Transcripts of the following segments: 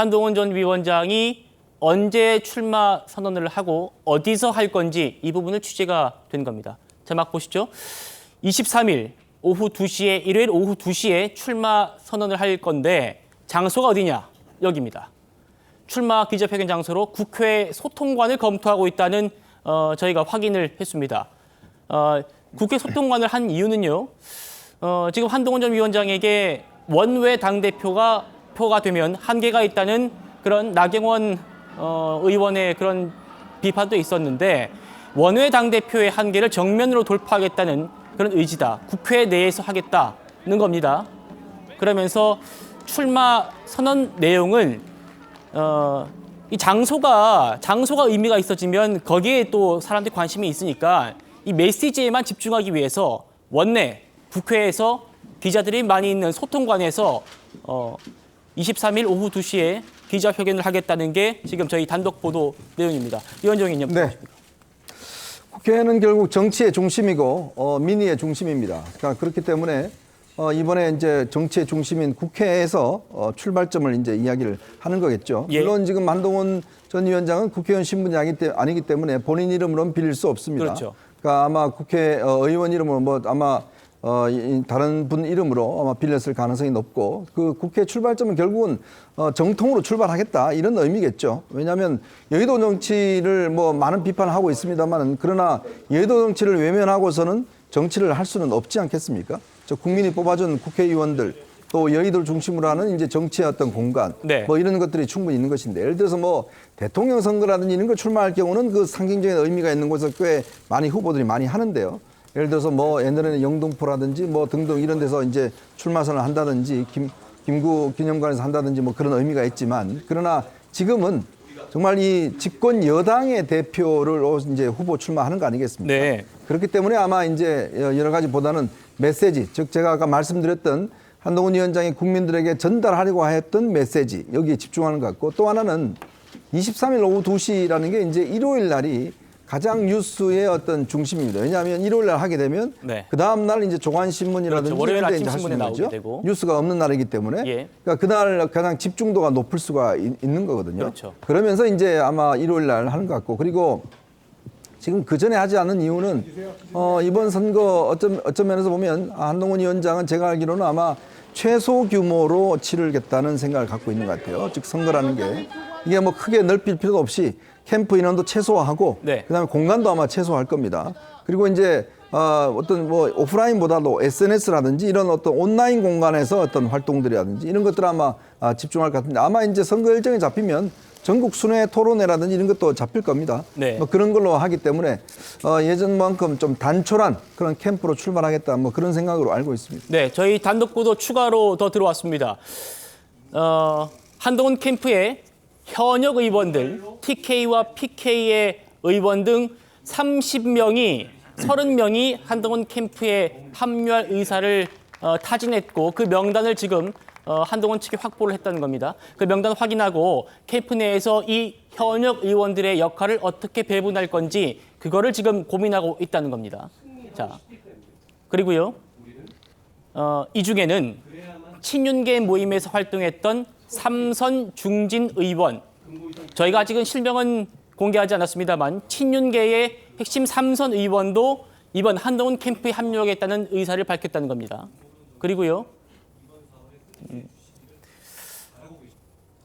한동훈 전 위원장이 언제 출마 선언을 하고 어디서 할 건지 이 부분을 취재가 된 겁니다. 자막 보시죠. 23일 오후 2시에 일요일 오후 2시에 출마 선언을 할 건데 장소가 어디냐? 여기입니다. 출마 기자회견 장소로 국회 소통관을 검토하고 있다는 저희가 확인을 했습니다. 국회 소통관을 한 이유는요. 지금 한동훈 전 위원장에게 원외 당대표가 되면 한계가 있다는 그런 나경원 의원의 그런 비판도 있었는데 원외 당대표의 한계를 정면으로 돌파하겠다는 그런 의지다. 국회 내에서 하겠다는 겁니다. 그러면서 출마 선언 내용을 이 장소가 의미가 있어지면 거기에 또 사람들이 관심이 있으니까 이 메시지에만 집중하기 위해서 원내 국회에서 기자들이 많이 있는 소통관에서 23일 오후 2시에 기자회견을 하겠다는 게 지금 저희 단독 보도 내용입니다. 이원정 의원님. 네. 국회는 결국 정치의 중심이고 민의의 중심입니다. 그러니까 그렇기 때문에 이번에 이제 정치의 중심인 국회에서 출발점을 이제 이야기를 하는 거겠죠. 예. 물론 지금 한동훈 전 위원장은 국회의원 신분이 아니기 때문에 본인 이름으로는 빌릴 수 없습니다. 그렇죠. 그러니까 아마 국회의원 이름으로 뭐 아마 다른 분 이름으로 아마 빌렸을 가능성이 높고 그 국회 출발점은 결국은 정통으로 출발하겠다 이런 의미겠죠. 왜냐하면 여의도 정치를 뭐 많은 비판을 하고 있습니다만 그러나 여의도 정치를 외면하고서는 정치를 할 수는 없지 않겠습니까? 국민이 뽑아준 국회의원들 또 여의도를 중심으로 하는 이제 정치의 어떤 공간 네. 뭐 이런 것들이 충분히 있는 것인데 예를 들어서 뭐 대통령 선거라든지 이런 걸 출마할 경우는 그 상징적인 의미가 있는 곳에서 꽤 많이 후보들이 많이 하는데요. 예를 들어서 뭐 옛날에는 영등포라든지 뭐 등등 이런 데서 이제 출마선을 한다든지 김구 기념관에서 한다든지 뭐 그런 의미가 있지만 그러나 지금은 정말 이 집권 여당의 대표를 이제 후보 출마하는 거 아니겠습니까? 네. 그렇기 때문에 아마 이제 여러 가지보다는 메시지, 즉 제가 아까 말씀드렸던 한동훈 위원장이 국민들에게 전달하려고 했던 메시지 여기에 집중하는 것 같고 또 하나는 23일 오후 2시라는 게 이제 일요일 날이 가장 뉴스의 어떤 중심입니다. 왜냐하면 일요일 날 하게 되면 네. 그 다음 날 이제 조간신문이라든지 그렇죠. 월요일 아침 이제 할 수 신문에 있는 나오게 거죠. 되고. 뉴스가 없는 날이기 때문에 예. 그러니까 그날 가장 집중도가 높을 수가 있는 거거든요. 그렇죠. 그러면서 이제 아마 일요일 날 하는 것 같고 그리고 지금 그 전에 하지 않은 이유는 이번 선거 어떤 면에서 보면 한동훈 위원장은 제가 알기로는 아마 최소 규모로 치르겠다는 생각을 갖고 있는 것 같아요. 즉 선거라는 게 이게 뭐 크게 넓힐 필요도 없이 캠프 인원도 최소화하고 네. 그다음에 공간도 아마 최소화할 겁니다. 그리고 이제 어떤 뭐 오프라인보다도 SNS라든지 이런 어떤 온라인 공간에서 어떤 활동들이라든지 이런 것들 아마 집중할 것 같은데 아마 이제 선거 일정이 잡히면 전국 순회 토론회라든지 이런 것도 잡힐 겁니다. 네. 뭐 그런 걸로 하기 때문에 예전만큼 좀 단촐한 그런 캠프로 출발하겠다 뭐 그런 생각으로 알고 있습니다. 네, 저희 단독 보도 추가로 더 들어왔습니다. 한동훈 캠프에 현역 의원들, TK와 PK의 의원 등 30명이 한동훈 캠프에 합류할 의사를 타진했고 그 명단을 지금 한동훈 측이 확보를 했다는 겁니다. 그 명단 확인하고 캠프 내에서 이 현역 의원들의 역할을 어떻게 배분할 건지 그거를 지금 고민하고 있다는 겁니다. 자, 그리고요. 이 중에는 친윤계 모임에서 활동했던 삼선 중진 의원, 저희가 아직은 실명은 공개하지 않았습니다만 친윤계의 핵심 삼선 의원도 이번 한동훈 캠프에 합류하겠다는 의사를 밝혔다는 겁니다. 그리고요.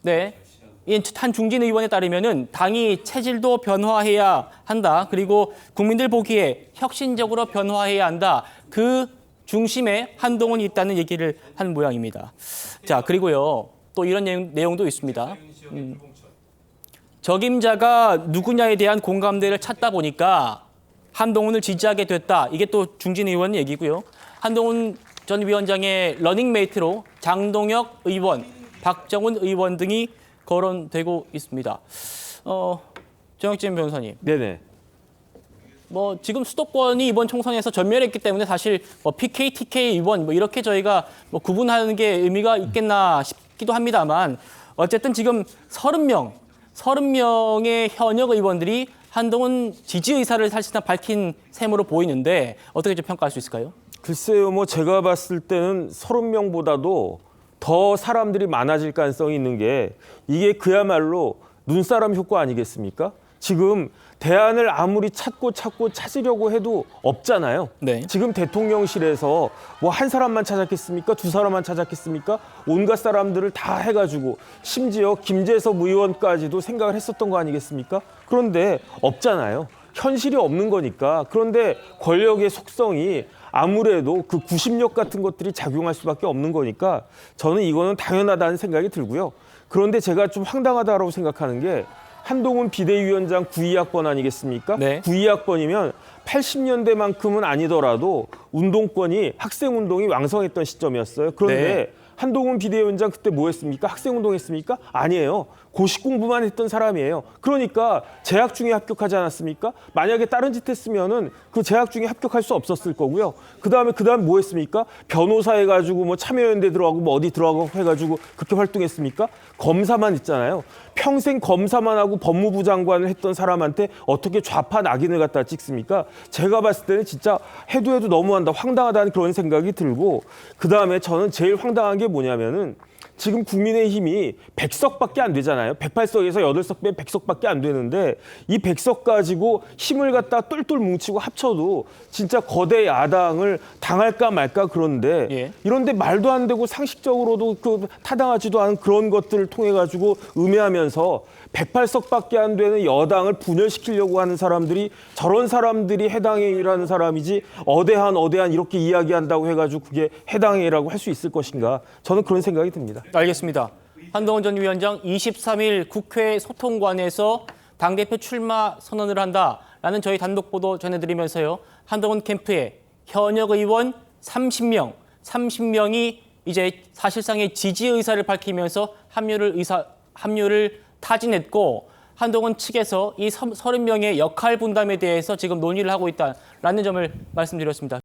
네. 한 중진 의원에 따르면은 당이 체질도 변화해야 한다. 그리고 국민들 보기에 혁신적으로 변화해야 한다. 그 중심에 한동훈이 있다는 얘기를 한 모양입니다. 자, 그리고요. 또 이런 내용도 있습니다. 적임자가 누구냐에 대한 공감대를 찾다 보니까 한동훈을 지지하게 됐다. 이게 또 중진 의원 얘기고요. 한동훈 전 위원장의 러닝메이트로 장동혁 의원, 박정훈 의원 등이 거론되고 있습니다. 정혁진 변호사님. 네네. 뭐 지금 수도권이 이번 총선에서 전멸했기 때문에 사실 뭐 PK, TK 의원 뭐 이렇게 저희가 뭐 구분하는 게 의미가 있겠나 싶기도 합니다만 어쨌든 지금 30명의 현역 의원들이 한동훈 지지 의사를 사실상 밝힌 셈으로 보이는데 어떻게 좀 평가할 수 있을까요? 글쎄요, 뭐 제가 봤을 때는 30명보다도 더 사람들이 많아질 가능성이 있는 게 이게 그야말로 눈사람 효과 아니겠습니까? 지금 대안을 아무리 찾으려고 해도 없잖아요. 네. 지금 대통령실에서 뭐 한 사람만 찾았겠습니까? 두 사람만 찾았겠습니까? 온갖 사람들을 다 해가지고 심지어 김재섭 의원까지도 생각을 했었던 거 아니겠습니까? 그런데 없잖아요. 현실이 없는 거니까. 그런데 권력의 속성이 아무래도 그 구심력 같은 것들이 작용할 수밖에 없는 거니까 저는 이거는 당연하다는 생각이 들고요. 그런데 제가 좀 황당하다고 생각하는 게 한동훈 비대위원장 92학번 아니겠습니까? 네. 92학번이면 80년대만큼은 아니더라도 운동권이 학생운동이 왕성했던 시점이었어요. 그런데 네. 한동훈 비대위원장 그때 뭐 했습니까? 학생운동 했습니까? 아니에요. 고시 공부만 했던 사람이에요. 그러니까 재학 중에 합격하지 않았습니까? 만약에 다른 짓 했으면은 그 재학 중에 합격할 수 없었을 거고요. 그다음에 뭐 했습니까? 변호사 해가지고 뭐 참여연대 들어가고 뭐 어디 들어가고 해가지고 그렇게 활동했습니까? 검사만 있잖아요. 평생 검사만 하고 법무부 장관을 했던 사람한테 어떻게 좌파 낙인을 갖다 찍습니까? 제가 봤을 때는 진짜 해도 너무한다, 황당하다는 그런 생각이 들고, 그다음에 저는 제일 황당한 게 뭐냐면은 지금 국민의힘이 100석밖에 안 되잖아요. 108석에서 8석 빼면 100석밖에 안 되는데 이 100석 가지고 힘을 갖다 똘똘 뭉치고 합쳐도 진짜 거대 야당을 당할까 말까 그런데 예. 이런데 말도 안 되고 상식적으로도 그 타당하지도 않은 그런 것들을 통해 가지고 음해하면서 108석밖에 안 되는 여당을 분열시키려고 하는 사람들이 저런 사람들이 해당행위라는 사람이지 어대한 이렇게 이야기한다고 해가지고 그게 해당행위라고 할 수 있을 것인가 저는 그런 생각이 듭니다. 알겠습니다. 한동훈 전 위원장 23일 국회 소통관에서 당대표 출마 선언을 한다라는 저희 단독 보도 전해드리면서요. 한동훈 캠프에 현역 의원 30명이 이제 사실상의 지지 의사를 밝히면서 합류를 타진했고 한동훈 측에서 이 30명의 역할 분담에 대해서 지금 논의를 하고 있다라는 점을 말씀드렸습니다.